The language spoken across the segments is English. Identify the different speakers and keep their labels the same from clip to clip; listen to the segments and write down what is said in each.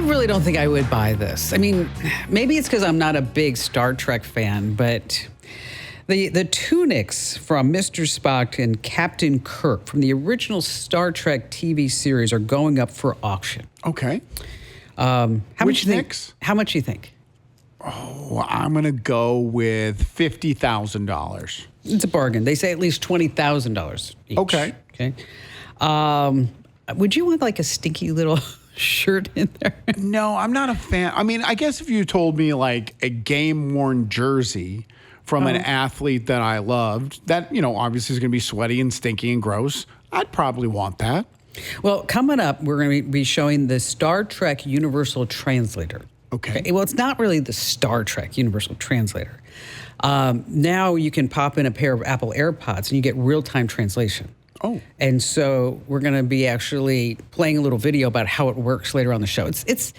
Speaker 1: really don't think I would buy this. I mean, maybe it's because I'm not a big Star Trek fan, but the tunics from Mr. Spock and Captain Kirk from the original Star Trek TV series are going up for auction.
Speaker 2: Okay.
Speaker 1: Which
Speaker 2: nicks?
Speaker 1: How much do you think?
Speaker 2: Oh, I'm going to go with $50,000.
Speaker 1: It's a bargain. They say at least $20,000 each.
Speaker 2: Okay.
Speaker 1: Okay. Would you want like a stinky little shirt in there?
Speaker 2: No, I'm not a fan. I mean, I guess if you told me like a game-worn jersey from an athlete that I loved, that, obviously is going to be sweaty and stinky and gross, I'd probably want that.
Speaker 1: Well, coming up, we're going to be showing the Star Trek Universal Translator.
Speaker 2: Okay.
Speaker 1: Well, it's not really the Star Trek Universal Translator. Now you can pop in a pair of Apple AirPods and you get real-time translation.
Speaker 2: Oh.
Speaker 1: And so we're going to be actually playing a little video about how it works later on the show. It's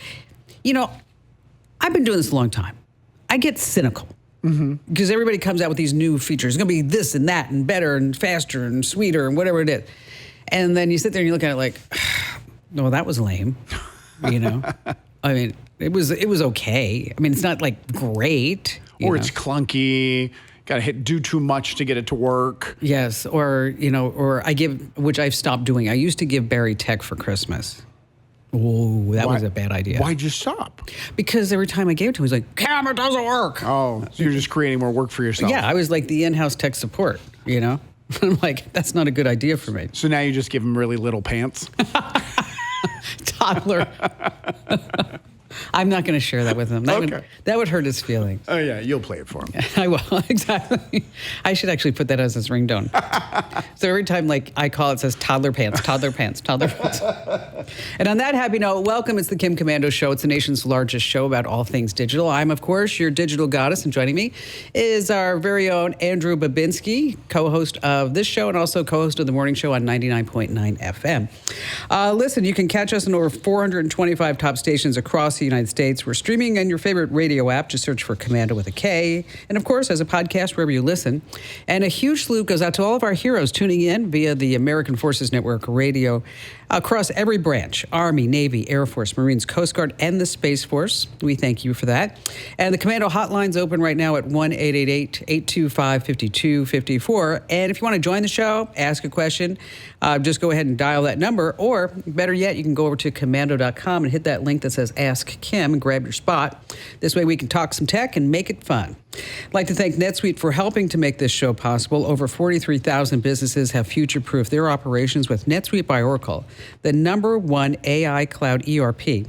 Speaker 1: I've been doing this a long time. I get cynical because everybody comes out with these new features. It's going to be this and that and better and faster and sweeter and whatever it is. And then you sit there and you look at it like, no, that was lame. I mean, it was okay. I mean, it's not like great.
Speaker 2: Or it's clunky. Got to do too much to get it to work.
Speaker 1: Yes, or I give, which I've stopped doing. I used to give Barry tech for Christmas. Oh, that was a bad idea.
Speaker 2: Why'd you stop?
Speaker 1: Because every time I gave it to him, he was like, Cam, it doesn't work.
Speaker 2: Oh, so you're just creating more work for yourself.
Speaker 1: Yeah, I was like the in-house tech support, I'm like, that's not a good idea for me.
Speaker 2: So now you just give him really little pants?
Speaker 1: Toddler. I'm not going to share that with him. That would hurt his feelings.
Speaker 2: Oh, yeah, you'll play it for him.
Speaker 1: I will, exactly. I should actually put that as his ringtone. So every time I call, it says toddler pants, toddler pants, toddler pants. And on that happy note, welcome. It's the Kim Komando Show. It's the nation's largest show about all things digital. I'm, of course, your digital goddess, and joining me is our very own Andrew Babinski, co-host of this show and also co-host of the morning show on 99.9 FM. Listen, you can catch us on over 425 top stations across the United States. We're streaming on your favorite radio app. Just search for Komando with a K. And of course, as a podcast, wherever you listen. And a huge salute goes out to all of our heroes tuning in via the American Forces Network radio across every branch: Army, Navy, Air Force, Marines, Coast Guard, and the Space Force. We thank you for that. And the Komando hotline's open right now at 1-888-825-5254. And if you want to join the show, ask a question, just go ahead and dial that number. Or better yet, you can go over to Komando.com and hit that link that says Ask Kim and grab your spot. This way we can talk some tech and make it fun. I'd like to thank NetSuite for helping to make this show possible. Over 43,000 businesses have future-proofed their operations with NetSuite by Oracle, the #1 AI cloud ERP.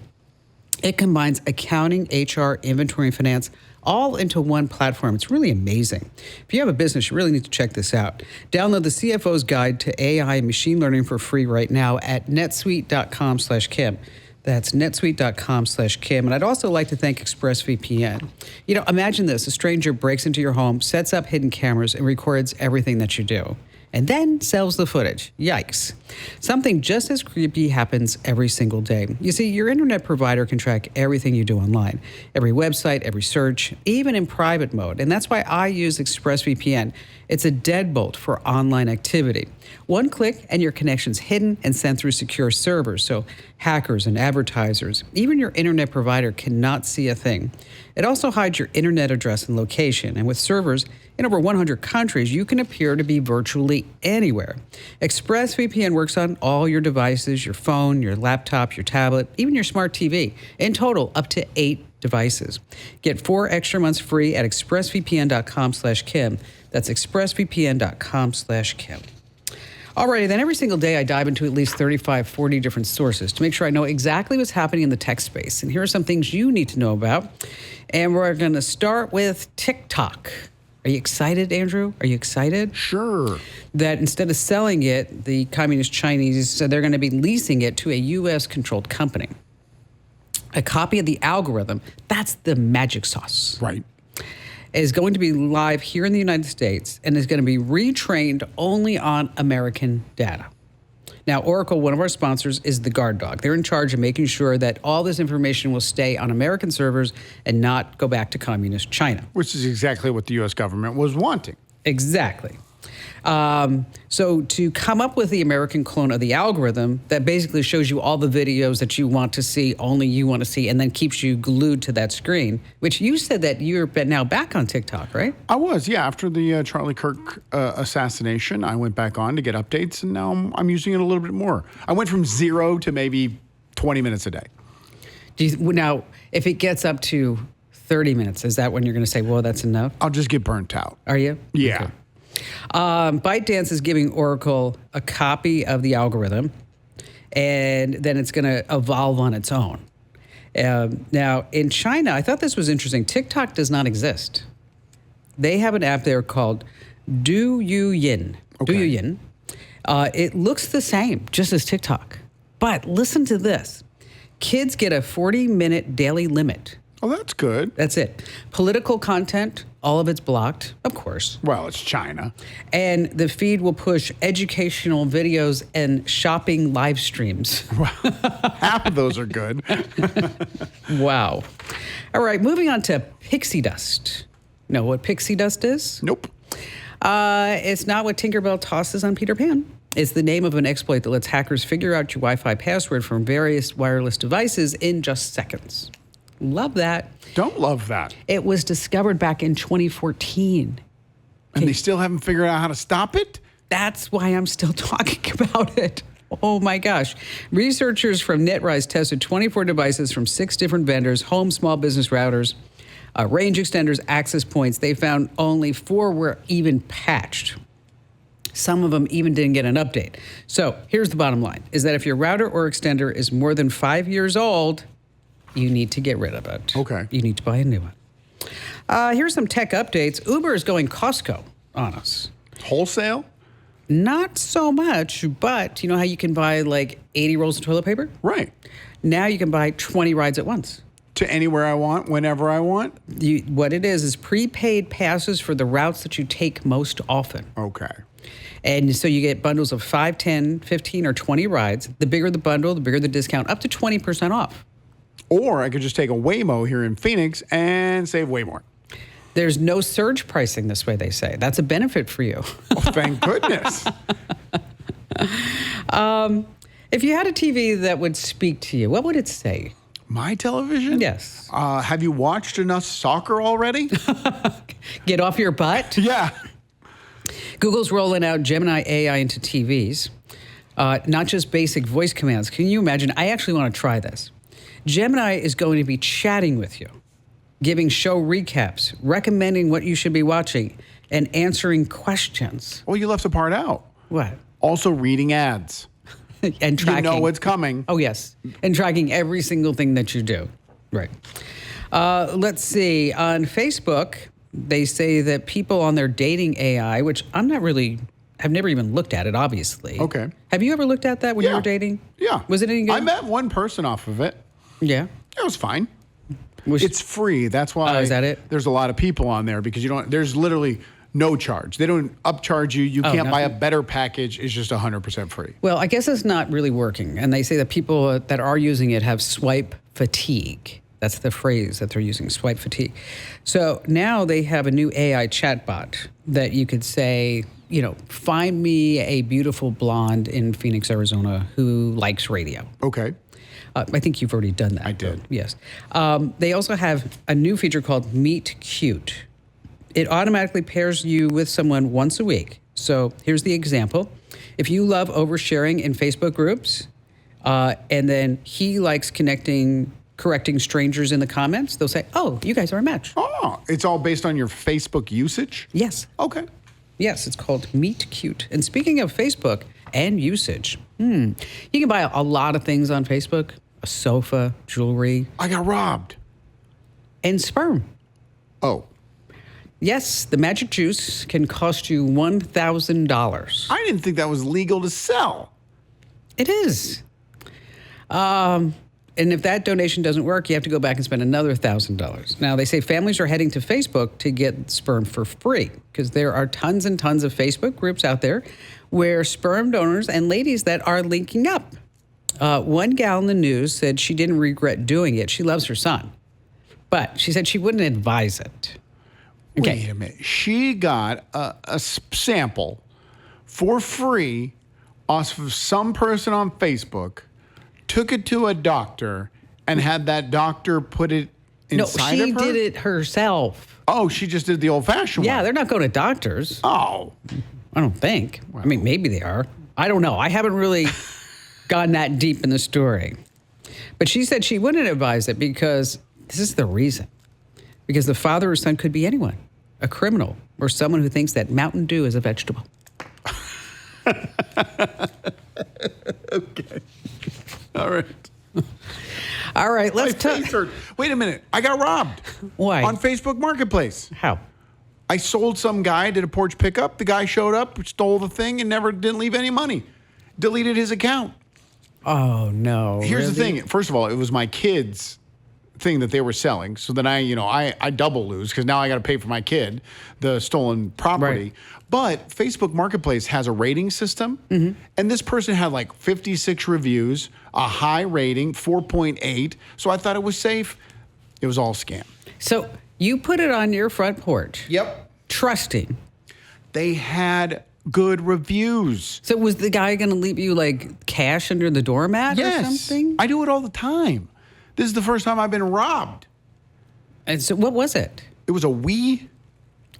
Speaker 1: It combines accounting, HR, inventory, and finance all into one platform. It's really amazing. If you have a business, you really need to check this out. Download the CFO's Guide to AI and Machine Learning for free right now at netsuite.com/Kim. That's netsuite.com/Kim. And I'd also like to thank ExpressVPN. Imagine this. A stranger breaks into your home, sets up hidden cameras, and records everything that you do, and then sells the footage. Yikes. Something just as creepy happens every single day. You see, your internet provider can track everything you do online, every website, every search, even in private mode. And that's why I use ExpressVPN. It's a deadbolt for online activity. One click and your connection's hidden and sent through secure servers, so hackers and advertisers, even your internet provider, cannot see a thing. It also hides your internet address and location, and with servers in over 100 countries, you can appear to be virtually anywhere. ExpressVPN works on all your devices: your phone, your laptop, your tablet, even your smart TV. In total, up to 8 devices. Get 4 extra months free at expressvpn.com/Kim. That's expressvpn.com/Kim. Alrighty, then every single day I dive into at least 35, 40 different sources to make sure I know exactly what's happening in the tech space. And here are some things you need to know about. And we're going to start with TikTok. Are you excited, Andrew? Are you excited?
Speaker 2: Sure.
Speaker 1: That instead of selling it, the communist Chinese said they're going to be leasing it to a U.S.-controlled company. A copy of the algorithm, that's the magic sauce.
Speaker 2: Right.
Speaker 1: Is going to be live here in the United States and is going to be retrained only on American data. Now, Oracle, one of our sponsors, is the guard dog. They're in charge of making sure that all this information will stay on American servers and not go back to communist China.
Speaker 2: Which is exactly what the U.S. government was wanting.
Speaker 1: Exactly. So to come up with the American clone of the algorithm that basically shows you all the videos that you want to see, only you want to see, and then keeps you glued to that screen, which you said that you're now back on TikTok, right?
Speaker 2: I was, yeah. After the Charlie Kirk assassination, I went back on to get updates, and now I'm using it a little bit more. I went from 0 to maybe 20 minutes a day.
Speaker 1: Now, if it gets up to 30 minutes, is that when you're going to say, well, that's enough?
Speaker 2: I'll just get burnt out.
Speaker 1: Are you?
Speaker 2: Yeah.
Speaker 1: Okay. ByteDance is giving Oracle a copy of the algorithm, and then it's going to evolve on its own. Now, in China, I thought this was interesting. TikTok does not exist. They have an app there called Douyin.
Speaker 2: Okay.
Speaker 1: Douyin. It looks the same, just as TikTok. But listen to this. Kids get a 40-minute daily limit.
Speaker 2: Oh, that's good.
Speaker 1: That's it. Political content, all of it's blocked, of course.
Speaker 2: Well, it's China.
Speaker 1: And the feed will push educational videos and shopping live streams.
Speaker 2: Half of those are good.
Speaker 1: Wow. All right, moving on to pixie dust. Know what pixie dust is?
Speaker 2: Nope.
Speaker 1: It's not what Tinkerbell tosses on Peter Pan. It's the name of an exploit that lets hackers figure out your Wi-Fi password from various wireless devices in just seconds. Love that.
Speaker 2: Don't love that.
Speaker 1: It was discovered back in 2014.
Speaker 2: And they still haven't figured out how to stop it?
Speaker 1: That's why I'm still talking about it. Oh my gosh. Researchers from NetRise tested 24 devices from 6 different vendors, home small business routers, range extenders, access points. They found only 4 were even patched. Some of them even didn't get an update. So here's the bottom line, is that if your router or extender is more than 5 years old, you need to get rid of it.
Speaker 2: Okay.
Speaker 1: You need to buy a new one. Here's some tech updates. Uber is going Costco on us.
Speaker 2: Wholesale?
Speaker 1: Not so much, but you know how you can buy like 80 rolls of toilet paper?
Speaker 2: Right.
Speaker 1: Now you can buy 20 rides at once.
Speaker 2: To anywhere I want, whenever I want?
Speaker 1: What it is prepaid passes for the routes that you take most often.
Speaker 2: Okay.
Speaker 1: And so you get bundles of 5, 10, 15, or 20 rides. The bigger the bundle, the bigger the discount, up to 20% off.
Speaker 2: Or I could just take a Waymo here in Phoenix and save way more.
Speaker 1: There's no surge pricing this way, they say. That's a benefit for you.
Speaker 2: Oh, thank goodness.
Speaker 1: If you had a TV that would speak to you, what would it say?
Speaker 2: My television?
Speaker 1: Yes.
Speaker 2: Have you watched enough soccer already?
Speaker 1: Get off your butt?
Speaker 2: Yeah.
Speaker 1: Google's rolling out Gemini AI into TVs, not just basic voice commands. Can you imagine? I actually want to try this. Gemini is going to be chatting with you, giving show recaps, recommending what you should be watching, and answering questions.
Speaker 2: Well, you left a part out.
Speaker 1: What?
Speaker 2: Also reading ads.
Speaker 1: And tracking.
Speaker 2: You know what's coming.
Speaker 1: Oh, yes. And tracking every single thing that you do. Right. Let's see. On Facebook, they say that people on their dating AI, which I've never even looked at it, obviously.
Speaker 2: Okay.
Speaker 1: Have you ever looked at that when you were dating?
Speaker 2: Yeah.
Speaker 1: Was it any good?
Speaker 2: I met one person off of it.
Speaker 1: Yeah.
Speaker 2: It was fine.
Speaker 1: Was
Speaker 2: It's free. That's why
Speaker 1: is that it?
Speaker 2: There's a lot of people on there because there's literally no charge. They don't upcharge you. You can't buy a better package. It's just 100% free.
Speaker 1: Well, I guess it's not really working. And they say that people that are using it have swipe fatigue. That's the phrase that they're using, swipe fatigue. So now they have a new AI chatbot that you could say, find me a beautiful blonde in Phoenix, Arizona who likes radio.
Speaker 2: Okay.
Speaker 1: I think you've already done that.
Speaker 2: I did.
Speaker 1: Yes. They also have a new feature called Meet Cute. It automatically pairs you with someone once a week. So here's the example. If you love oversharing in Facebook groups, and then he likes correcting strangers in the comments, they'll say, oh, you guys are a match.
Speaker 2: Oh, it's all based on your Facebook usage?
Speaker 1: Yes.
Speaker 2: Okay.
Speaker 1: Yes, it's called Meet Cute. And speaking of Facebook and usage, you can buy a lot of things on Facebook, a sofa, jewelry,
Speaker 2: I got robbed.
Speaker 1: and sperm.
Speaker 2: Oh.
Speaker 1: Yes, the magic juice can cost you $1,000.
Speaker 2: I didn't think that was legal to sell.
Speaker 1: It is. And if that donation doesn't work, you have to go back and spend another $1,000. Now, they say families are heading to Facebook to get sperm for free because there are tons and tons of Facebook groups out there where sperm donors and ladies that are linking up. One gal in the news said she didn't regret doing it. She loves her son. But she said she wouldn't advise it. Okay.
Speaker 2: Wait a minute. She got a sample for free off of some person on Facebook, took it to a doctor, and had that doctor put it inside
Speaker 1: No,
Speaker 2: of
Speaker 1: she
Speaker 2: her?
Speaker 1: did it herself.
Speaker 2: Oh, she just did the old-fashioned
Speaker 1: Yeah,
Speaker 2: one.
Speaker 1: they're not going to doctors.
Speaker 2: Oh.
Speaker 1: I don't think. I mean, maybe they are. I don't know. I haven't really gone that deep in the story. But she said she wouldn't advise it because this is the reason. Because the father or son could be anyone, a criminal, or someone who thinks that Mountain Dew is a vegetable.
Speaker 2: Okay. All right.
Speaker 1: All right,
Speaker 2: My
Speaker 1: let's
Speaker 2: face
Speaker 1: talk.
Speaker 2: hurt. Wait a minute. I got robbed.
Speaker 1: Why?
Speaker 2: On Facebook Marketplace.
Speaker 1: How?
Speaker 2: I sold some guy, did a porch pickup. The guy showed up, stole the thing, and didn't leave any money. Deleted his account.
Speaker 1: Oh, no.
Speaker 2: Here's the
Speaker 1: really?
Speaker 2: thing. First of all, it was my kids' thing that they were selling. So then I double lose because now I got to pay for my kid the stolen property.
Speaker 1: Right.
Speaker 2: But Facebook Marketplace has a rating system. And this person had like 56 reviews, a high rating, 4.8. So I thought it was safe. It was all scam.
Speaker 1: So you put it on your front porch.
Speaker 2: Yep.
Speaker 1: Trusting.
Speaker 2: They had good reviews.
Speaker 1: So was the guy going to leave you like cash under the doormat or something?
Speaker 2: I do it all the time. This is the first time I've been robbed.
Speaker 1: And so what was it?
Speaker 2: It was a Wii.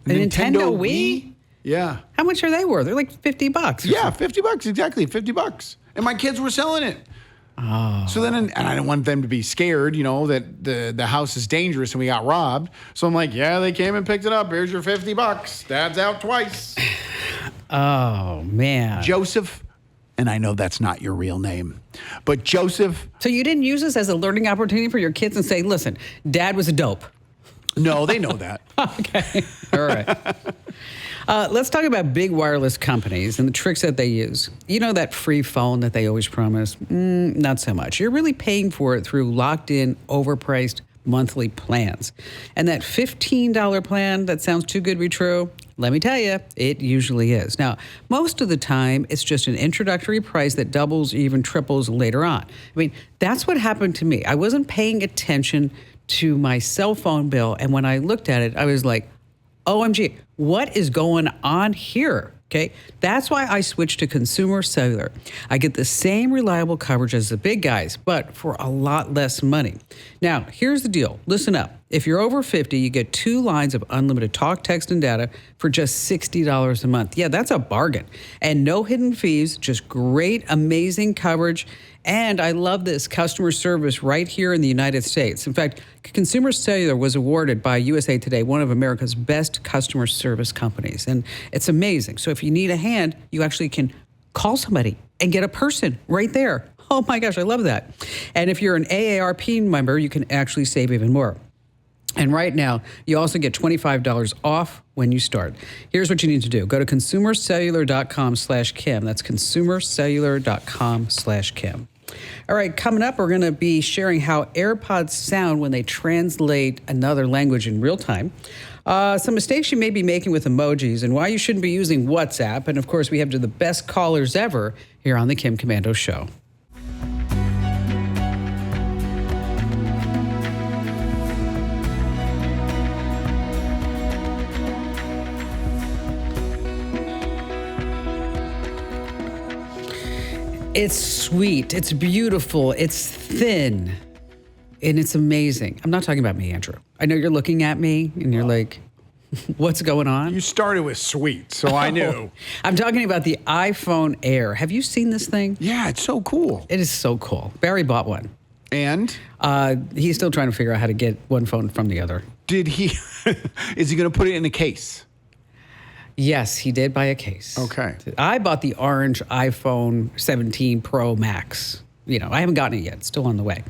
Speaker 1: A Nintendo Wii?
Speaker 2: Yeah.
Speaker 1: How much are they worth? They're like $50.
Speaker 2: Yeah, $50, exactly, $50. And my kids were selling it.
Speaker 1: Oh.
Speaker 2: So then, and I didn't want them to be scared, that the house is dangerous and we got robbed. So I'm like, yeah, they came and picked it up. Here's your $50. Dad's out twice.
Speaker 1: Oh, man.
Speaker 2: Joseph, and I know that's not your real name, but Joseph.
Speaker 1: So you didn't use this as a learning opportunity for your kids and say, listen, Dad was a dope.
Speaker 2: No, they know that.
Speaker 1: Okay. All right. Let's talk about big wireless companies and the tricks that they use. You know that free phone that they always promise? Not so much. You're really paying for it through locked-in, overpriced monthly plans. And that $15 plan that sounds too good to be true, let me tell you, it usually is. Now, most of the time, it's just an introductory price that doubles, even triples later on. I mean, that's what happened to me. I wasn't paying attention to my cell phone bill, and when I looked at it, I was like, OMG, what is going on here? Okay, that's why I switched to Consumer Cellular. I get the same reliable coverage as the big guys, but for a lot less money. Now, here's the deal. Listen up. If you're over 50, you get 2 lines of unlimited talk, text, and data for just $60 a month. Yeah, that's a bargain. And no hidden fees, just great, amazing coverage. And I love this customer service right here in the United States. In fact, Consumer Cellular was awarded by USA Today one of America's best customer service companies. And it's amazing. So if you need a hand, you actually can call somebody and get a person right there. Oh my gosh, I love that. And if you're an AARP member, you can actually save even more. And right now, you also get $25 off when you start. Here's what you need to do. Go to consumercellular.com/Kim. That's consumercellular.com/Kim. All right, coming up, we're going to be sharing how AirPods sound when they translate another language in real time. Some mistakes you may be making with emojis and why you shouldn't be using WhatsApp. And of course, we have the best callers ever here on the Kim Komando Show. It's sweet, it's beautiful, it's thin, and it's amazing. I'm not talking about me, Andrew. I know you're looking at me and you're like, what's going on?
Speaker 2: You started with sweet, so I knew.
Speaker 1: I'm talking about the iPhone Air. Have you seen this thing?
Speaker 2: Yeah, it's so cool.
Speaker 1: It is so cool. Barry bought one.
Speaker 2: And
Speaker 1: He's still trying to figure out how to get one phone from the other.
Speaker 2: did he, is he going to put it in a case?
Speaker 1: Yes, he did buy a case.
Speaker 2: Okay.
Speaker 1: I bought the orange iPhone 17 Pro Max. I haven't gotten it yet. It's still on the way.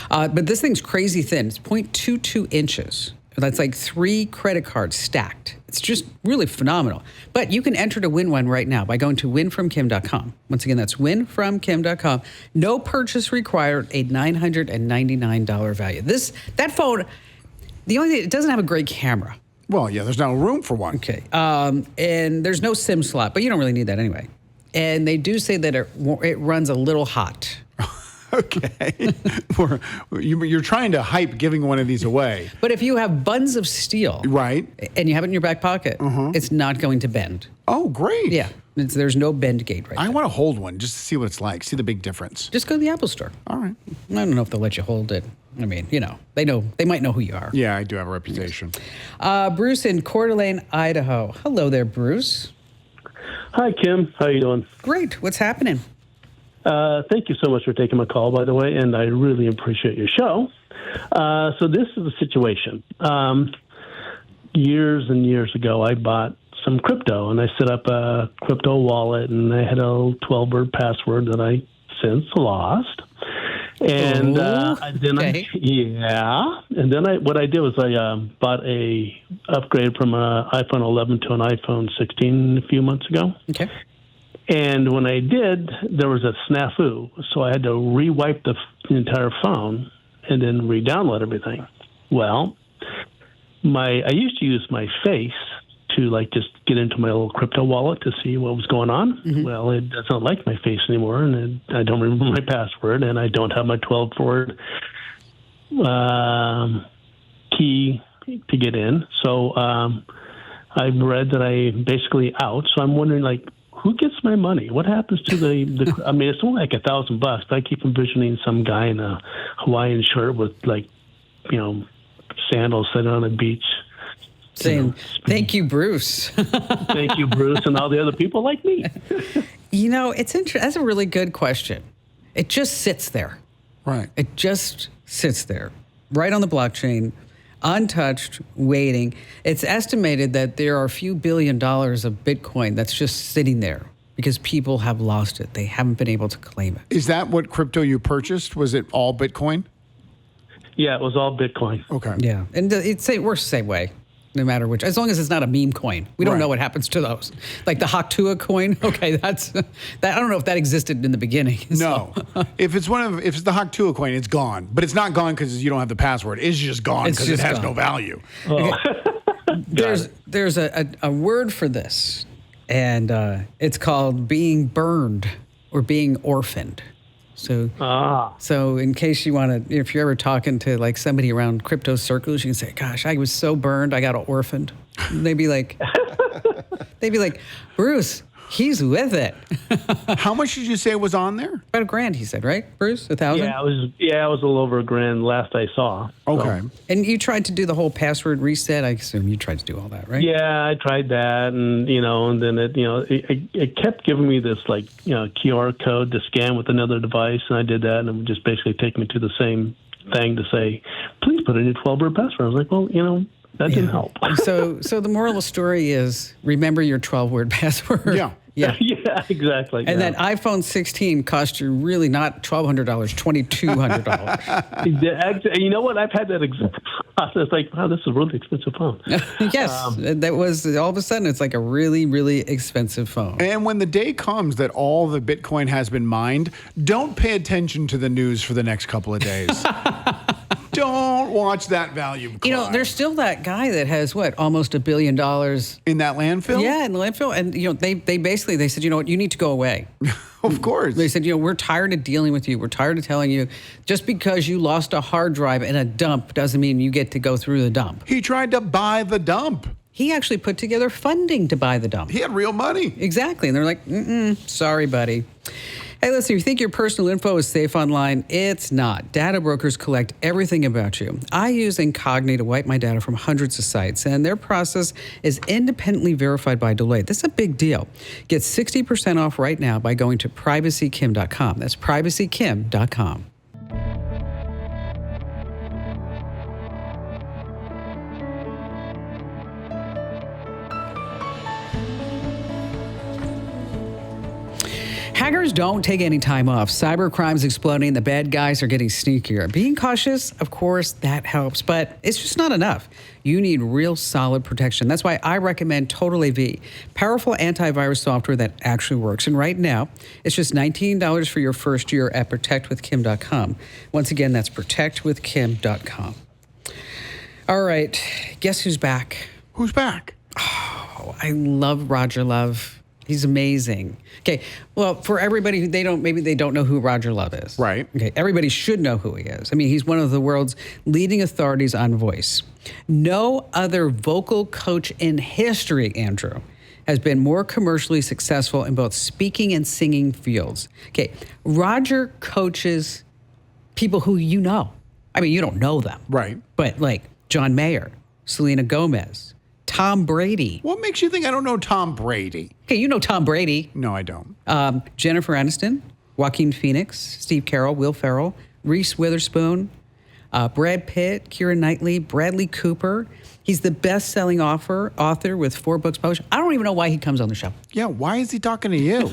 Speaker 1: But this thing's crazy thin. It's 0.22 inches. That's like 3 credit cards stacked. It's just really phenomenal. But you can enter to win one right now by going to winfromkim.com. Once again, that's winfromkim.com. No purchase required, a $999 value. That phone, the only thing, it doesn't have a great camera.
Speaker 2: Well, yeah, there's no room for one.
Speaker 1: Okay. And there's no SIM slot, but you don't really need that anyway. And they do say that it runs a little hot.
Speaker 2: Okay. You're trying to hype giving one of these away.
Speaker 1: But if you have buns of steel,
Speaker 2: Right.
Speaker 1: and you have it in your back pocket, it's not going to bend.
Speaker 2: Oh, great.
Speaker 1: Yeah, there's no bend gate right
Speaker 2: I
Speaker 1: there.
Speaker 2: want to hold one just to see what it's like, see the big difference.
Speaker 1: Just go to the Apple Store.
Speaker 2: All right.
Speaker 1: I don't know if they'll let you hold it. I mean, they might know who you are.
Speaker 2: Yeah, I do have a reputation.
Speaker 1: Bruce in Coeur d'Alene, Idaho. Hello there, Bruce.
Speaker 3: Hi, Kim. How you doing?
Speaker 1: Great. What's happening?
Speaker 3: Thank you so much for taking my call, by the way, and I really appreciate your show. So this is the situation. Years and years ago, I bought some crypto, and I set up a crypto wallet, and I had a 12-word password that I since lost. And what I did was I bought a upgrade from an iPhone 11 to an iPhone 16 a few months ago.
Speaker 1: Okay.
Speaker 3: And when I did, there was a snafu, so I had to re-wipe the entire phone and then re-download everything. Well, I used to use my face to just get into my little crypto wallet to see what was going on. Mm-hmm. Well, it doesn't like my face anymore, and I don't remember my password, and I don't have my 12-word key to get in. So I've read that I'm basically out. So I'm wondering, who gets my money? What happens to the I mean, it's only like $1,000, but I keep envisioning some guy in a Hawaiian shirt with sandals sitting on a beach.
Speaker 1: Saying, thank you, Bruce.
Speaker 3: Thank you, Bruce, and all the other people like me.
Speaker 1: It's interesting. That's a really good question. It just sits there.
Speaker 2: Right.
Speaker 1: It just sits there, right on the blockchain, untouched, waiting. It's estimated that there are a few $1 billion of Bitcoin that's just sitting there because people have lost it. They haven't been able to claim it.
Speaker 2: Is that what crypto you purchased? Was it all Bitcoin?
Speaker 3: Yeah, it was all Bitcoin.
Speaker 2: Okay.
Speaker 1: Yeah, and it works the same way. No matter which, as long as it's not a meme coin. We don't know what happens to those. Like the Haktua coin, okay, that's that. I don't know if that existed in the beginning.
Speaker 2: No, if it's the Haktua coin, it's gone. But it's not gone because you don't have the password. It's just gone because it has no value.
Speaker 3: Oh.
Speaker 1: There's a word for this, and it's called being burned or being orphaned. So in case you want to, if you're ever talking to somebody around crypto circles, you can say, gosh, I was so burned, I got orphaned. And they'd be like, Bruce, he's with it.
Speaker 2: How much did you say was on there?
Speaker 1: About $1,000, he said, right, Bruce? 1,000?
Speaker 3: Yeah, it was a little over $1,000 last I saw.
Speaker 2: Okay.
Speaker 3: So.
Speaker 1: And you tried to do the whole password reset. I assume you tried to do all that, right?
Speaker 3: Yeah, I tried that, and and then it kept giving me this QR code to scan with another device, and I did that, and it would just basically take me to the same thing to say, please put in your 12-word password. I was like, well, that didn't help.
Speaker 1: So the moral of the story is remember your 12-word password.
Speaker 2: Yeah.
Speaker 1: Yeah.
Speaker 3: Yeah, exactly.
Speaker 1: And that iPhone 16 cost you really not $1,200, $2,200.
Speaker 3: You know what? I've had that exact process. Wow, this is a really expensive phone.
Speaker 1: Yes, that was all of a sudden. It's like a really, really expensive phone.
Speaker 2: And when the day comes that all the Bitcoin has been mined, don't pay attention to the news for the next couple of days. Don't watch that value climb.
Speaker 1: There's still that guy that has almost $1 billion
Speaker 2: in that landfill.
Speaker 1: Yeah, in the landfill, and they said, you know what, you need to go away.
Speaker 2: Of course.
Speaker 1: They said, we're tired of dealing with you. We're tired of telling you just because you lost a hard drive in a dump doesn't mean you get to go through the dump.
Speaker 2: He tried to buy the dump.
Speaker 1: He actually put together funding to buy the dump.
Speaker 2: He had real money.
Speaker 1: Exactly, and they're like, sorry, buddy. Hey, listen, if you think your personal info is safe online, it's not. Data brokers collect everything about you. I use Incognito to wipe my data from hundreds of sites, and their process is independently verified by Deloitte. This is a big deal. Get 60% off right now by going to privacykim.com. That's privacykim.com. Hackers don't take any time off. Cybercrime's exploding. The bad guys are getting sneakier. Being cautious, of course, that helps, but it's just not enough. You need real solid protection. That's why I recommend Total AV, powerful antivirus software that actually works. And right now, it's just $19 for your first year at protectwithkim.com. Once again, that's protectwithkim.com. All right, guess who's back?
Speaker 2: Who's back?
Speaker 1: Oh, I love Roger Love. He's amazing. Okay, well, for everybody who maybe they don't know who Roger Love is.
Speaker 2: Right.
Speaker 1: Okay, everybody should know who he is. I mean, he's one of the world's leading authorities on voice. No other vocal coach in history, Andrew, has been more commercially successful in both speaking and singing fields. Okay, Roger coaches people who you know. I mean, you don't know them.
Speaker 2: Right.
Speaker 1: But like John Mayer, Selena Gomez, Tom Brady.
Speaker 2: What makes you think I don't know Tom Brady?
Speaker 1: Okay, you know Tom Brady.
Speaker 2: No, I don't.
Speaker 1: Jennifer Aniston, Joaquin Phoenix, Steve Carell, Will Ferrell, Reese Witherspoon, Brad Pitt, Keira Knightley, Bradley Cooper. He's the best-selling author with 4 books published. I don't even know why he comes on the show.
Speaker 2: Yeah, why is he talking to you?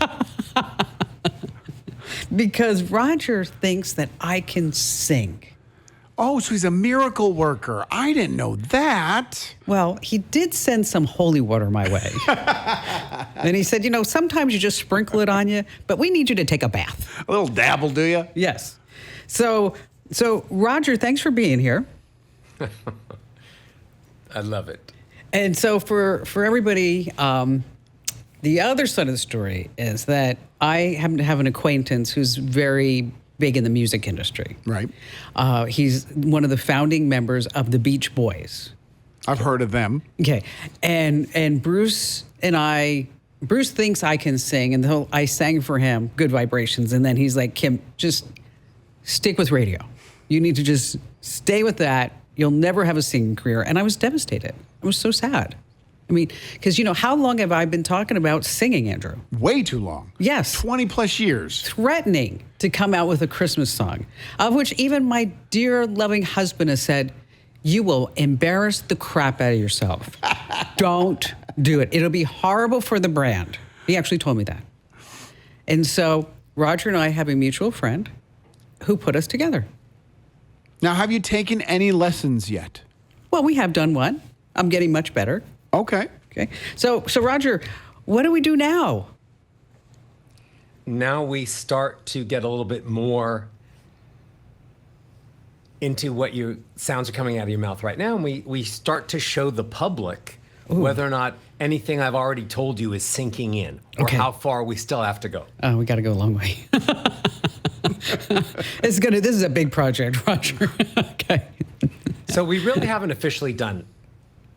Speaker 1: Because Roger thinks that I can sing.
Speaker 2: Oh, so he's a miracle worker. I didn't know that.
Speaker 1: Well, he did send some holy water my way. And he said, sometimes you just sprinkle it on you, but we need you to take a bath.
Speaker 2: A little dabble, do you?
Speaker 1: Yes. So Roger, thanks for being here.
Speaker 4: I love it.
Speaker 1: And so for everybody, the other side of the story is that I happen to have an acquaintance who's very big in the music industry.
Speaker 2: Right.
Speaker 1: He's one of the founding members of the Beach Boys.
Speaker 2: I've heard of them.
Speaker 1: Okay. And Bruce thinks I can sing, and I sang for him Good Vibrations, and then he's like, Kim, just stick with radio. You need to just stay with that. You'll never have a singing career. And I was devastated. I was so sad. I mean, because, how long have I been talking about singing, Andrew?
Speaker 2: Way too long.
Speaker 1: Yes.
Speaker 2: 20 plus years.
Speaker 1: Threatening to come out with a Christmas song, of which even my dear loving husband has said, you will embarrass the crap out of yourself. Don't do it. It'll be horrible for the brand. He actually told me that. And so Roger and I have a mutual friend who put us together.
Speaker 2: Now, have you taken any lessons yet?
Speaker 1: Well, we have done one. I'm getting much better.
Speaker 2: Okay.
Speaker 1: Okay. So Roger, what do we do now?
Speaker 4: Now we start to get a little bit more into what your sounds are coming out of your mouth right now, and we start to show the public whether or not anything I've already told you is sinking in, or how far we still have to go.
Speaker 1: Oh, we got to go a long way. This is a big project, Roger. Okay.
Speaker 4: So we really haven't officially done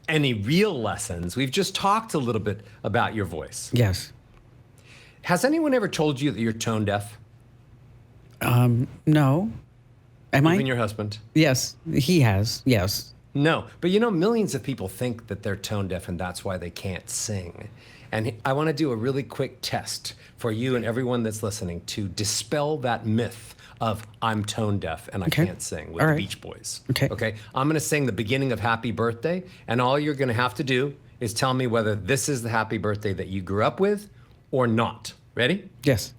Speaker 4: any real lessons. We've just talked a little bit about your voice.
Speaker 1: Yes.
Speaker 4: Has anyone ever told you that you're tone deaf?
Speaker 1: No. Am I?
Speaker 4: Even your husband?
Speaker 1: Yes, he has. Yes.
Speaker 4: No, but millions of people think that they're tone deaf and that's why they can't sing. And I want to do a really quick test for you and everyone that's listening to dispel that myth of I'm tone deaf and I can't sing with the Beach Boys. Okay. I'm going to sing the beginning of Happy Birthday, and all you're going to have to do is tell me whether this is the happy birthday that you grew up with or not. Ready?
Speaker 1: Yes.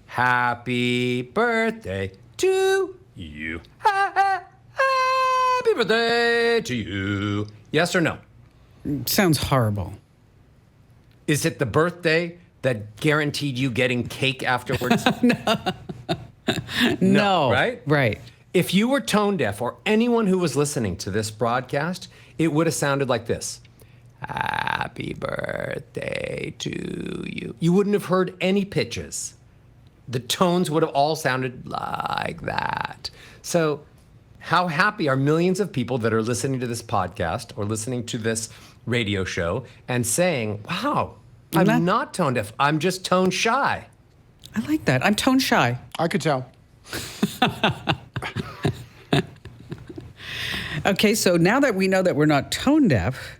Speaker 4: Happy birthday to you. Happy birthday to you. Yes or no?
Speaker 1: Sounds horrible.
Speaker 4: Is it the birthday that guaranteed you getting cake afterwards?
Speaker 1: No.
Speaker 4: Right?
Speaker 1: Right.
Speaker 4: If you were tone deaf, or anyone who was listening to this broadcast, it would have sounded like this. Happy birthday to you. You wouldn't have heard any pitches. The tones would have all sounded like that. So how happy are millions of people that are listening to this podcast or listening to this radio show and saying, wow, I'm not tone deaf. I'm just tone shy.
Speaker 1: I like that. I'm tone shy.
Speaker 2: I could tell.
Speaker 1: Okay, so now that we know that we're not tone deaf.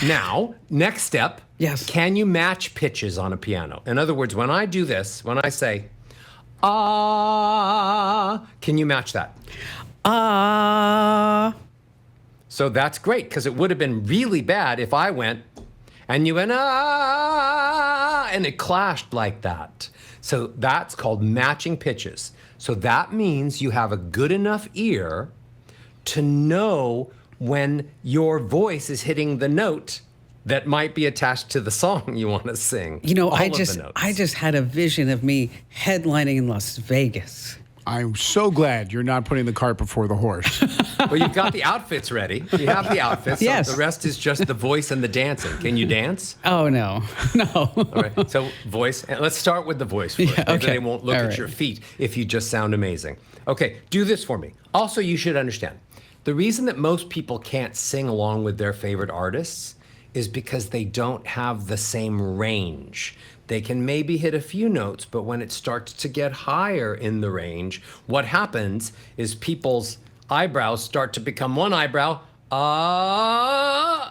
Speaker 4: Now, next step.
Speaker 1: Yes.
Speaker 4: Can you match pitches on a piano? In other words, when I do this, when I say, ah, can you match that?
Speaker 1: Ah.
Speaker 4: So that's great, because it would have been really bad if I went and you went, ah, and it clashed like that. So that's called matching pitches. So that means you have a good enough ear to know when your voice is hitting the note that might be attached to the song you want to sing.
Speaker 1: I just had a vision of me headlining in Las Vegas.
Speaker 2: I'm so glad you're not putting the cart before the horse.
Speaker 4: Well, you've got the outfits ready. You have the outfits.
Speaker 1: Yes.
Speaker 4: So the rest is just the voice and the dancing. Can you dance?
Speaker 1: Oh, no. No.
Speaker 4: All right. So voice. And let's start with the voice first.
Speaker 1: Yeah,
Speaker 4: Maybe
Speaker 1: okay.
Speaker 4: they won't look
Speaker 1: All
Speaker 4: at
Speaker 1: right.
Speaker 4: your feet if you just sound amazing. Okay. Do this for me. Also, you should understand. The reason that most people can't sing along with their favorite artists is because they don't have the same range. They can maybe hit a few notes, but when it starts to get higher in the range, what happens is people's eyebrows start to become one eyebrow,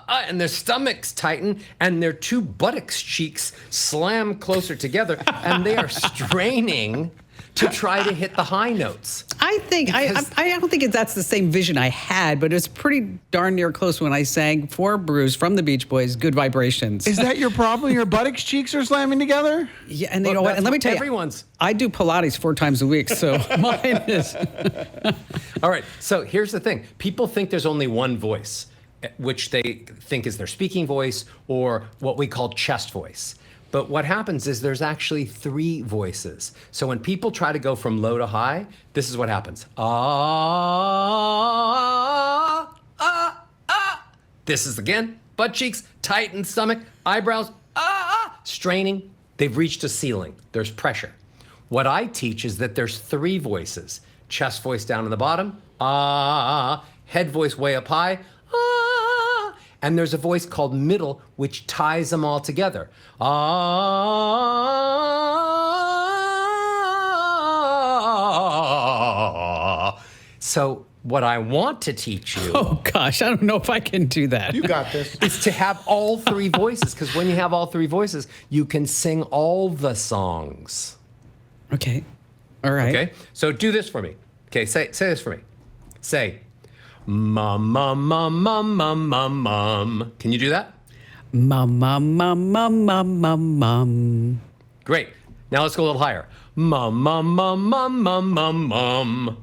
Speaker 4: and their stomachs tighten, and their two buttocks cheeks slam closer together, and they are straining to try to hit the high notes.
Speaker 1: I think I don't think that's the same vision I had, but it was pretty darn near close when I sang for Bruce from the Beach Boys, "Good Vibrations."
Speaker 2: Is that your problem? Your buttocks cheeks are slamming together?
Speaker 1: Yeah, and you
Speaker 4: Well,
Speaker 1: know what?
Speaker 4: that's
Speaker 1: And let me
Speaker 4: what
Speaker 1: tell you,
Speaker 4: everyone's-
Speaker 1: I do Pilates 4 times a week, so mine is.
Speaker 4: All right, so here's the thing. People think there's only one voice, which they think is their speaking voice or what we call chest voice. But what happens is there's actually 3 voices. So when people try to go from low to high, this is what happens. This is again, butt cheeks, tighten stomach, eyebrows, straining. They've reached a ceiling. There's pressure. What I teach is that there's 3 voices. Chest voice down in the bottom, head voice way up high, and there's a voice called middle, which ties them all together. So what I want to teach you
Speaker 1: Oh gosh, I don't know if I can do that.
Speaker 2: You got this.
Speaker 4: is to have all 3 voices, because when you have all 3 voices, you can sing all the songs.
Speaker 1: Okay. All right.
Speaker 4: Okay? So do this for me. Okay, say this for me. Say, mum, mum, mum, mum, mum, mum, mum. Can you do that?
Speaker 1: Mum, mum, mum, mum, mum, mum, mum.
Speaker 4: Great. Now let's go a little higher. Mum, mum, mum, mum, mum, mum, mum.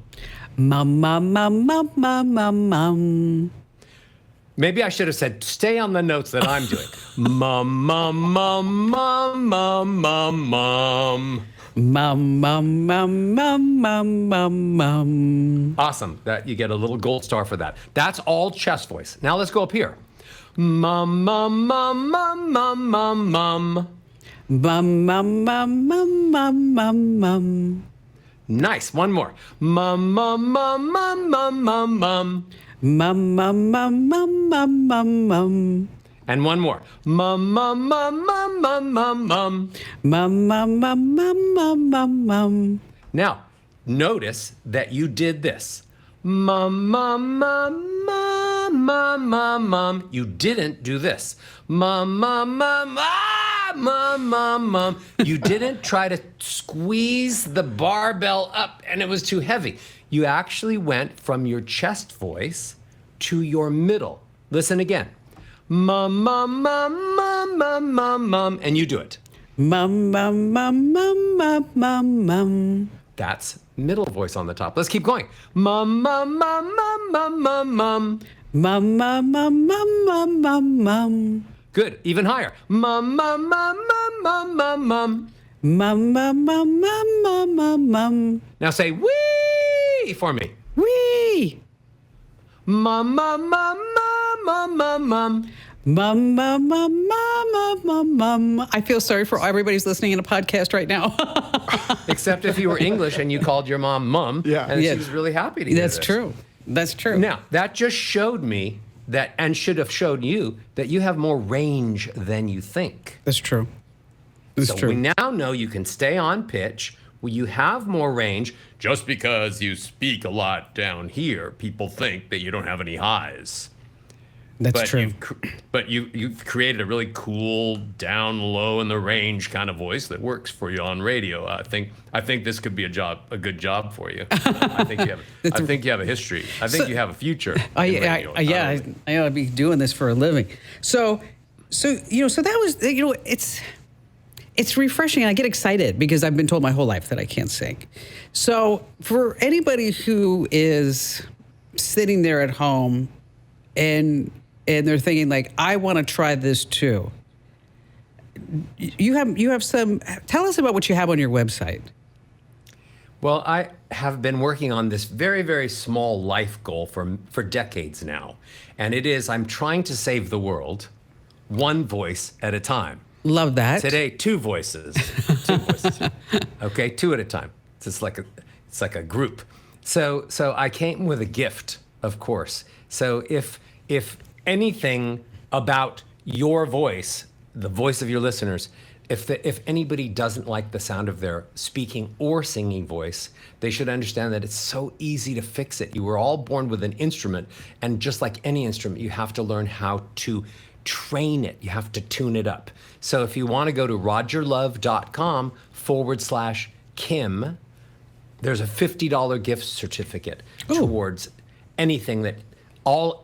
Speaker 1: Mum, mum, mum, mum, mum, mum, mum.
Speaker 4: Maybe I should have said, stay on the notes that I'm doing. Mum, mum, mum, mum, mum, mum, mum.
Speaker 1: Mum, mum, mum, mum, mum, mum, mum.
Speaker 4: Awesome. That you get a little gold star for that. That's all chest voice. Now let's go up here. Mum, mum, mum, mum, mum, mum, mum.
Speaker 1: Mum, mum, mum, mum, mum, mum, mum.
Speaker 4: Nice. One more. Mum, mum, mum, mum, mum, mum, mum.
Speaker 1: Mum, mum, mum, mum, mum, mum, mum.
Speaker 4: And one more. Mum, mum, mum, mum, mum, mum, mum.
Speaker 1: Mum, mum, mum, mum, mum, mum, mum.
Speaker 4: Now, notice that you did this. Mum, mum, mum, mum, mum, mum, mum. You didn't do this. Mum, mum, mum, mum, mum, mum. You didn't try to squeeze the barbell up and it was too heavy. You actually went from your chest voice to your middle. Listen again. Mum, mum, mum, mum, mum, mum, mum. And you do it.
Speaker 1: Mum, mum, mum, mum, mum, mum, mum.
Speaker 4: That's middle voice on the top. Let's keep going. Mum, mum, mum, mum, mum, mum, mum.
Speaker 1: Mum, mum, mum, mum, mum, mum, mum.
Speaker 4: Good. Even higher. Mum, mum, mum, mum, mum, mum, mum.
Speaker 1: Mum, mum, mum, mum, mum, mum, mum.
Speaker 4: Now say wee for me.
Speaker 1: Wee.
Speaker 4: Mum, mum, mum, mum, mum, mum, mum.
Speaker 1: Mum, mum, mum, mum, mum, mum, mum. I feel sorry for everybody's listening in a podcast right now.
Speaker 4: Except if you were English and you called your mom,
Speaker 2: Yeah.
Speaker 4: and
Speaker 1: Yeah.
Speaker 4: she was really happy to hear
Speaker 1: That's
Speaker 4: this.
Speaker 1: true. That's true.
Speaker 4: Now, that just showed me that, and should have showed you, that you have more range than you think.
Speaker 1: That's true. That's
Speaker 4: So
Speaker 1: true.
Speaker 4: we now know you can stay on pitch. Well, you have more range. Just because you speak a lot down here, people think that you don't have any highs.
Speaker 1: That's
Speaker 4: But
Speaker 1: true.
Speaker 4: you've created a really cool, down low in the range kind of voice that works for you on radio. I think this could be a good job for you. I think you have a history. I think you have a future. in radio.
Speaker 1: I ought to be doing this for a living. So that was, it's refreshing. And I get excited because I've been told my whole life that I can't sing. So for anybody who is sitting there at home and they're thinking like, I want to try this too. You have some, tell us about what you have on your website.
Speaker 4: Well, I have been working on this very, very small life goal for decades now. And it is, I'm trying to save the world one voice at a time.
Speaker 1: Love that.
Speaker 4: Today, two voices. Two voices. Okay, two at a time. It's like a group. So I came with a gift, of course. So if anything about your voice, the voice of your listeners, if anybody doesn't like the sound of their speaking or singing voice, they should understand that it's so easy to fix it. You were all born with an instrument, and just like any instrument, you have to learn how to train it. You have to tune it up. So if you want to go to rogerlove.com/Kim, there's a $50 gift certificate towards anything that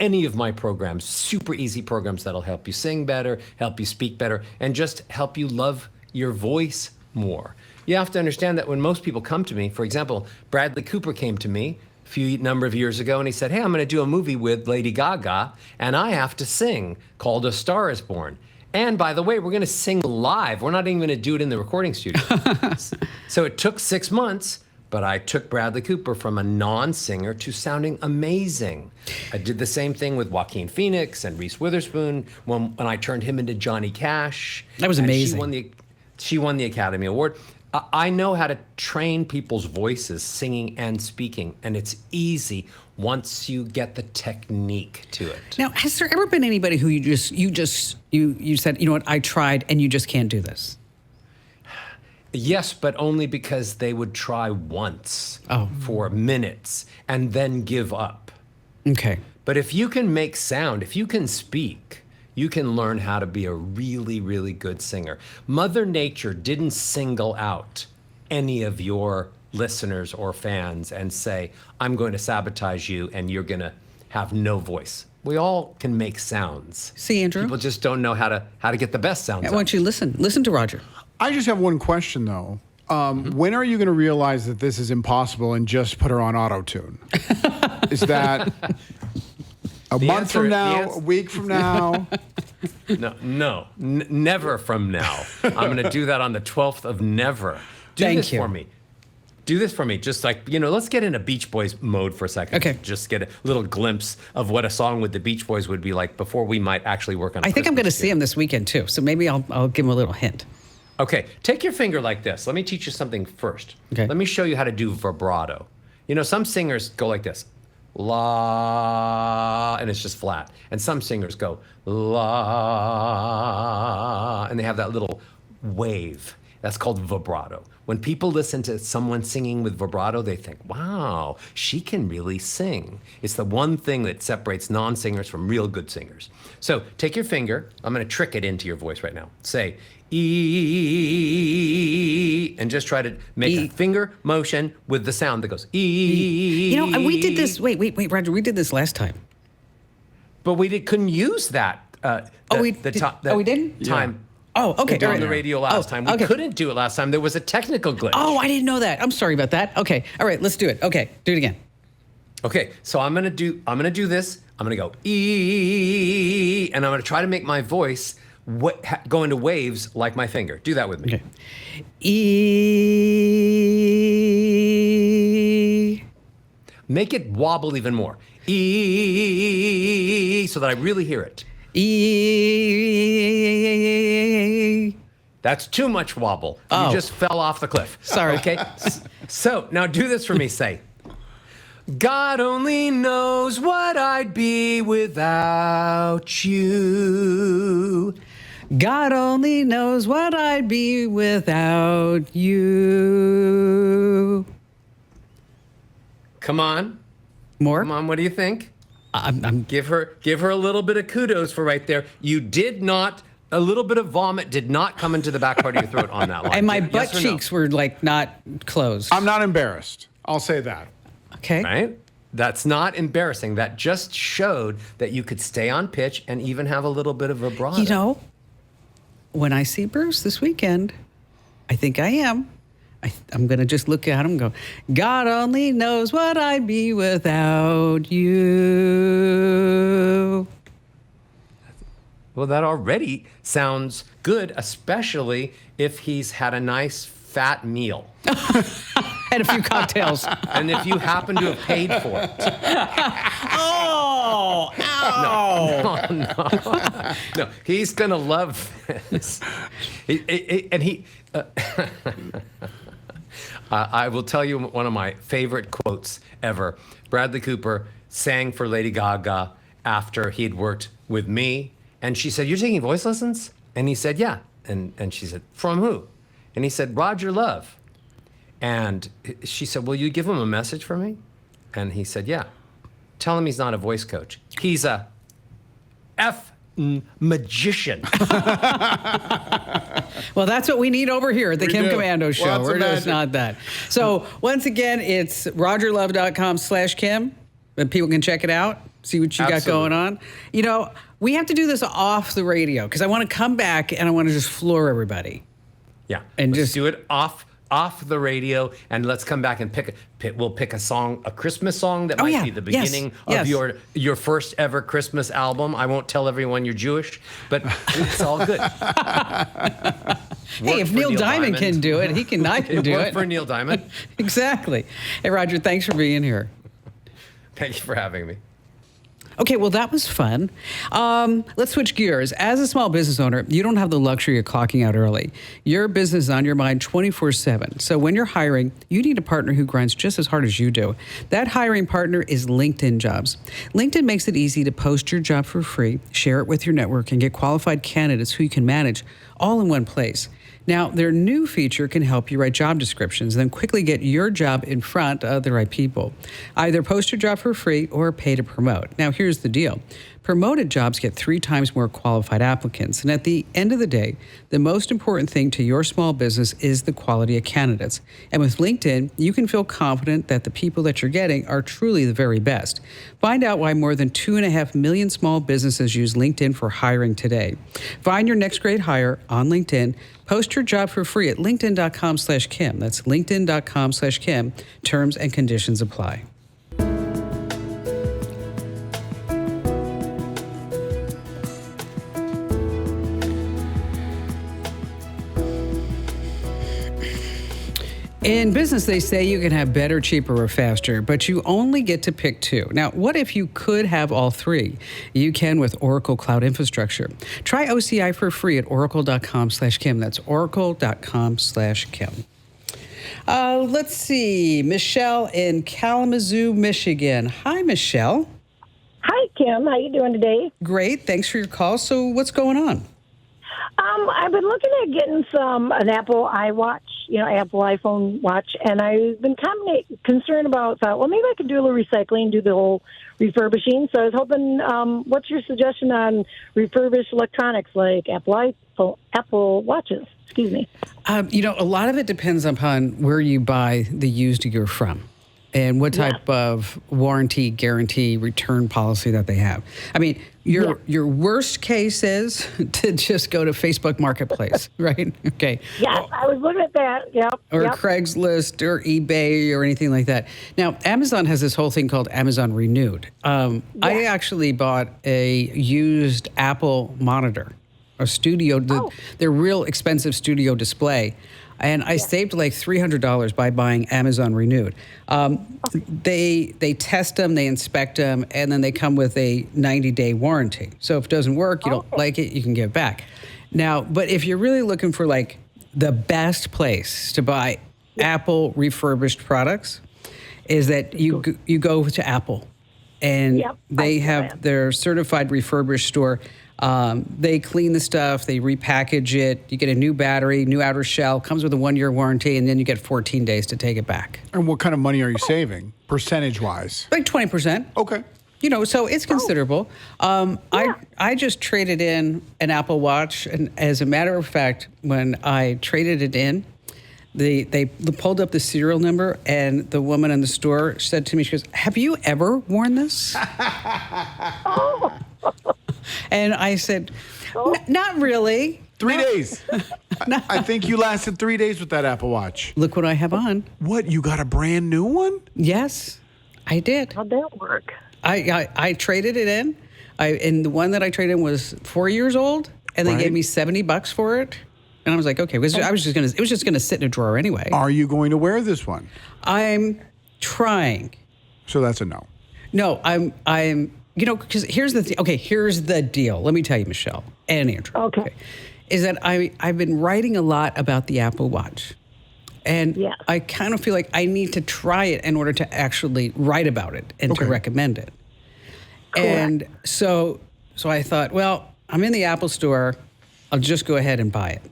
Speaker 4: any of my programs, super easy programs that'll help you sing better, help you speak better, and just help you love your voice more. You have to understand that when most people come to me, for example, Bradley Cooper came to me a number of years ago and he said, hey, I'm going to do a movie with Lady Gaga and I have to sing called A Star Is Born. And by the way, we're going to sing live. We're not even going to do it in the recording studio. So it took 6 months. But I took Bradley Cooper from a non-singer to sounding amazing. I did the same thing with Joaquin Phoenix and Reese Witherspoon when I turned him into Johnny Cash.
Speaker 1: That was amazing.
Speaker 4: She won the Academy Award. I know how to train people's voices, singing and speaking, and it's easy once you get the technique to it.
Speaker 1: Now, has there ever been anybody who you said, you know what, I tried and you just can't do this?
Speaker 4: Yes, but only because they would try once for minutes and then give up.
Speaker 1: Okay.
Speaker 4: But if you can make sound, if you can speak, you can learn how to be a really, really good singer. Mother Nature didn't single out any of your listeners or fans and say, I'm going to sabotage you and you're going to have no voice. We all can make sounds.
Speaker 1: See, Andrew?
Speaker 4: People just don't know how to get the best sounds
Speaker 1: I
Speaker 4: out.
Speaker 1: want you to listen to Roger.
Speaker 2: I just have one question, though. When are you going to realize that this is impossible and just put her on auto-tune? Is that a month from now, a week from now?
Speaker 4: Never from now. I'm going to do that on the 12th of never. Do this for me. Do this for me. Just like, let's get in a Beach Boys mode for a second.
Speaker 1: Okay.
Speaker 4: Just get a little glimpse of what a song with the Beach Boys would be like before we might actually work on it.
Speaker 1: I think I'm going to see him this weekend, too. So maybe I'll give him a little hint.
Speaker 4: Okay, take your finger like this. Let me teach you something first.
Speaker 1: Okay.
Speaker 4: Let me show you how to do vibrato. Some singers go like this, la, and it's just flat. And some singers go la, and they have that little wave. That's called vibrato. When people listen to someone singing with vibrato, they think, wow, she can really sing. It's the one thing that separates non-singers from real good singers. So take your finger. I'm going to trick it into your voice right now. Say, E, and just try to make a finger motion with the sound that goes E.
Speaker 1: We did this. Wait, Roger. We did this last time.
Speaker 4: But we couldn't use that.
Speaker 1: We didn't?
Speaker 4: Time.
Speaker 1: Oh, okay.
Speaker 4: On the radio last time. We couldn't do it last time. There was a technical glitch.
Speaker 1: Oh, I didn't know that. I'm sorry about that. Okay. All right, let's do it. Okay, do it again.
Speaker 4: Okay, so I'm gonna do this. I'm gonna go E, and I'm gonna try to make my voice go into waves like my finger. Do that with me.
Speaker 1: Okay. E.
Speaker 4: Make it wobble even more. E, so that I really hear it.
Speaker 1: E.
Speaker 4: That's too much wobble.
Speaker 1: Oh.
Speaker 4: You just fell off the cliff.
Speaker 1: Sorry.
Speaker 4: Okay. So now do this for me. Say, God only knows what I'd be without you.
Speaker 1: God only knows what I'd be without you.
Speaker 4: Come on.
Speaker 1: More?
Speaker 4: Come on, what do you think?
Speaker 1: I'm
Speaker 4: Give her a little bit of kudos for right there. You did not, a little bit of vomit did not come into the back part of your throat on that line.
Speaker 1: and my
Speaker 4: Yes
Speaker 1: butt
Speaker 4: or no?
Speaker 1: cheeks were not closed.
Speaker 2: I'm not embarrassed. I'll say that.
Speaker 1: Okay.
Speaker 4: Right? That's not embarrassing. That just showed that you could stay on pitch and even have a little bit of vibrato.
Speaker 1: When I see Bruce this weekend, I think I am. I'm going to just look at him and go, God only knows what I'd be without you.
Speaker 4: Well, that already sounds good, especially if he's had a nice fat meal.
Speaker 1: And a few cocktails.
Speaker 4: And if you happen to have paid for it.
Speaker 1: Oh, ow.
Speaker 4: No, he's going to love this. I will tell you one of my favorite quotes ever. Bradley Cooper sang for Lady Gaga after he'd worked with me. And she said, "You're taking voice lessons?" And he said, "Yeah." And she said, "From who?" And he said, "Roger Love." And she said, "Will you give him a message for me?" And he said, "Yeah. Tell him he's not a voice coach. He's a magician."
Speaker 1: Well, that's what we need over here at the Kim
Speaker 2: do.
Speaker 1: Komando Show.
Speaker 2: Lots of
Speaker 1: We're just
Speaker 2: magic.
Speaker 1: not that. So once again, it's rogerlove.com/Kim. And people can check it out, see what you got
Speaker 4: Absolutely.
Speaker 1: going on. You know, we have to do this off the radio because I want to come back and I want to just floor everybody.
Speaker 4: Yeah.
Speaker 1: And
Speaker 4: let's
Speaker 1: just-
Speaker 4: do it off the radio, and let's come back and we'll pick a song, a Christmas song that might
Speaker 1: yeah.
Speaker 4: be the
Speaker 1: Yes.
Speaker 4: beginning
Speaker 1: Yes.
Speaker 4: of your first ever Christmas album. I won't tell everyone you're Jewish, but it's all good.
Speaker 1: Hey, if Neil Diamond can do it, I can do
Speaker 4: Work
Speaker 1: it.
Speaker 4: for Neil Diamond.
Speaker 1: Exactly. Hey, Roger, thanks for being here.
Speaker 4: Thank you for having me.
Speaker 1: Okay, well, that was fun. Let's switch gears. As a small business owner, you don't have the luxury of clocking out early. Your business is on your mind 24/7. So when you're hiring, you need a partner who grinds just as hard as you do. That hiring partner is LinkedIn Jobs. LinkedIn makes it easy to post your job for free, share it with your network, and get qualified candidates who you can manage all in one place. Now, their new feature can help you write job descriptions and then quickly get your job in front of the right people. Either post your job for free or pay to promote. Now, here's the deal. Promoted jobs get 3 times more qualified applicants. And at the end of the day, the most important thing to your small business is the quality of candidates. And with LinkedIn, you can feel confident that the people that you're getting are truly the very best. Find out why more than 2.5 million small businesses use LinkedIn for hiring today. Find your next great hire on LinkedIn. Post your job for free at linkedin.com/Kim. That's linkedin.com/Kim. Terms and conditions apply. In business, they say you can have better, cheaper, or faster, but you only get to pick 2. Now, what if you could have all 3? You can with Oracle Cloud Infrastructure. Try OCI for free at oracle.com/Kim. That's oracle.com/Kim. Let's see. Michelle in Kalamazoo, Michigan. Hi, Michelle.
Speaker 5: Hi, Kim. How you doing today?
Speaker 1: Great. Thanks for your call. So what's going on?
Speaker 5: I've been looking at getting an Apple iWatch, Apple iPhone watch, and I've been kind of concerned thought, well, maybe I could do a little recycling, do the whole refurbishing. So I was hoping, what's your suggestion on refurbished electronics like Apple watches? Excuse me.
Speaker 1: A lot of it depends upon where you buy the used gear from and what type of warranty, guarantee, return policy that they have. I mean, your worst case is to just go to Facebook Marketplace, right? Okay.
Speaker 5: Yes, I was looking at that. Yep.
Speaker 1: Or
Speaker 5: yep.
Speaker 1: Craigslist or eBay or anything like that. Now, Amazon has this whole thing called Amazon Renewed. I actually bought a used Apple monitor, a studio, their real expensive studio display. And I saved like $300 by buying Amazon Renewed. They test them, they inspect them, and then they come with a 90-day warranty. So if it doesn't work, you don't like it, you can give it back. Now, but if you're really looking for like the best place to buy Apple refurbished products, is that you go to Apple, and they have their certified refurbished store. They clean the stuff, they repackage it, you get a new battery, new outer shell, comes with a 1-year warranty, and then you get 14 days to take it back.
Speaker 2: And what kind of money are you saving, percentage-wise?
Speaker 1: Like 20%.
Speaker 2: Okay.
Speaker 1: So it's considerable. I just traded in an Apple Watch, and as a matter of fact, when I traded it in, they pulled up the serial number, and the woman in the store said to me, she goes, "Have you ever worn this?" And I said, "Not really."
Speaker 2: 3 days. I think you lasted 3 days with that Apple Watch.
Speaker 1: Look what I have on.
Speaker 2: What, you got a brand new one?
Speaker 1: Yes, I did.
Speaker 5: How'd that work?
Speaker 1: I traded it in. And the one that I traded in was 4 years old, and they gave me $70 for it. And I was like, okay, it was just gonna sit in a drawer anyway.
Speaker 2: Are you going to wear this one?
Speaker 1: I'm trying.
Speaker 2: So that's a no.
Speaker 1: No, I'm because here's the deal. Let me tell you, Michelle and Andrew.
Speaker 5: Okay.
Speaker 1: Is that I've been writing a lot about the Apple Watch. And
Speaker 5: Yes.
Speaker 1: I kind of feel like I need to try it in order to actually write about it and to recommend it. And so I thought, well, I'm in the Apple store. I'll just go ahead and buy it.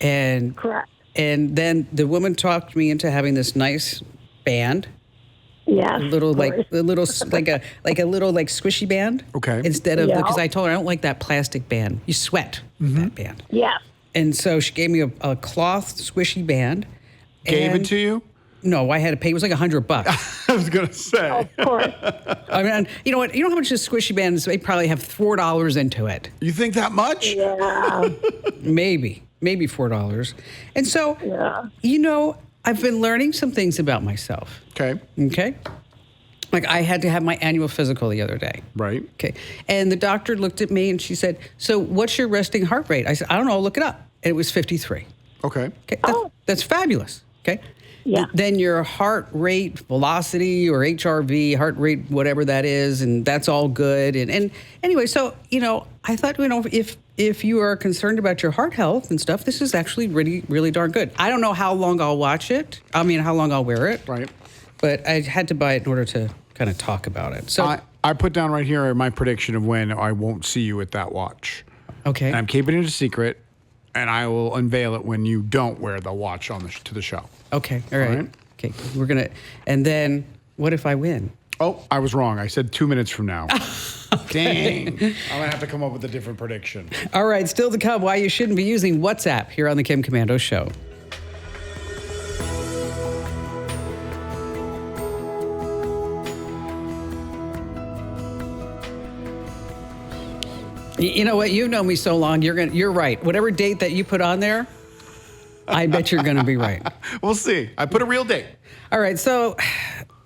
Speaker 1: And
Speaker 5: Correct.
Speaker 1: And then the woman talked me into having this nice band.
Speaker 5: Yes.
Speaker 1: A little
Speaker 5: of
Speaker 1: like
Speaker 5: course.
Speaker 1: a little like a little like squishy band.
Speaker 2: Okay.
Speaker 1: Instead of
Speaker 5: Yeah.
Speaker 1: because I told her I don't like that plastic band. You sweat with that band.
Speaker 5: Yes.
Speaker 1: And so she gave me a cloth squishy band.
Speaker 2: Gave
Speaker 1: and
Speaker 2: it to you?
Speaker 1: No, I had to pay. It was like $100.
Speaker 2: I was going to say.
Speaker 5: Of course.
Speaker 1: I mean, you know what? You know how much this squishy band is? They probably have $4 into it.
Speaker 2: You think that much?
Speaker 5: Yeah.
Speaker 1: Maybe $4. And so, I've been learning some things about myself.
Speaker 2: Okay.
Speaker 1: Okay. Like I had to have my annual physical the other day.
Speaker 2: Right.
Speaker 1: Okay. And the doctor looked at me and she said, "So what's your resting heart rate?" I said, "I don't know. Look it up." And it was 53.
Speaker 2: Okay.
Speaker 1: Okay. That's fabulous. Okay.
Speaker 5: Yeah.
Speaker 1: Then your heart rate velocity or HRV, heart rate, whatever that is, and that's all good. And anyway, so, I thought, if you are concerned about your heart health and stuff, this is actually really, really darn good. I don't know how long I'll watch it. I mean, how long I'll wear it.
Speaker 2: Right.
Speaker 1: But I had to buy it in order to kind of talk about it. So,
Speaker 2: I put down right here my prediction of when I won't see you at that watch.
Speaker 1: okay.
Speaker 2: And I'm keeping it a secret, and I will unveil it when you don't wear the watch to the show.
Speaker 1: Okay. All right.
Speaker 2: All right.
Speaker 1: Okay. We're going to, and then what if I win?
Speaker 2: Oh, I was wrong. I said 2 minutes from now. Dang. I'm going to have to come up with a different prediction.
Speaker 1: All right. Still to come, why you shouldn't be using WhatsApp here on the Kim Komando Show. You know what? You've known me so long. You're right. Whatever date that you put on there, I bet you're going to be right.
Speaker 2: We'll see. I put a real date.
Speaker 1: All right. So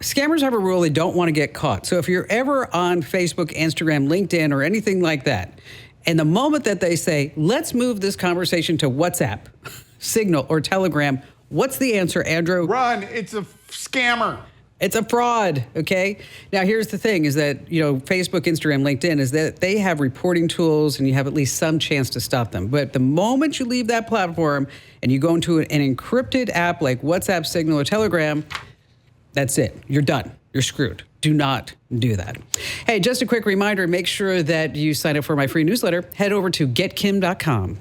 Speaker 1: scammers have a rule. They don't want to get caught. So if you're ever on Facebook, Instagram, LinkedIn, or anything like that, and the moment that they say, let's move this conversation to WhatsApp, Signal, or Telegram, what's the answer, Andrew?
Speaker 2: Run. It's a scammer.
Speaker 1: It's a fraud, okay? Now, here's the thing is that, Facebook, Instagram, LinkedIn, is that they have reporting tools and you have at least some chance to stop them. But the moment you leave that platform and you go into an encrypted app like WhatsApp, Signal, or Telegram, that's it. You're done. You're screwed. Do not do that. Hey, just a quick reminder, make sure that you sign up for my free newsletter. Head over to getkim.com.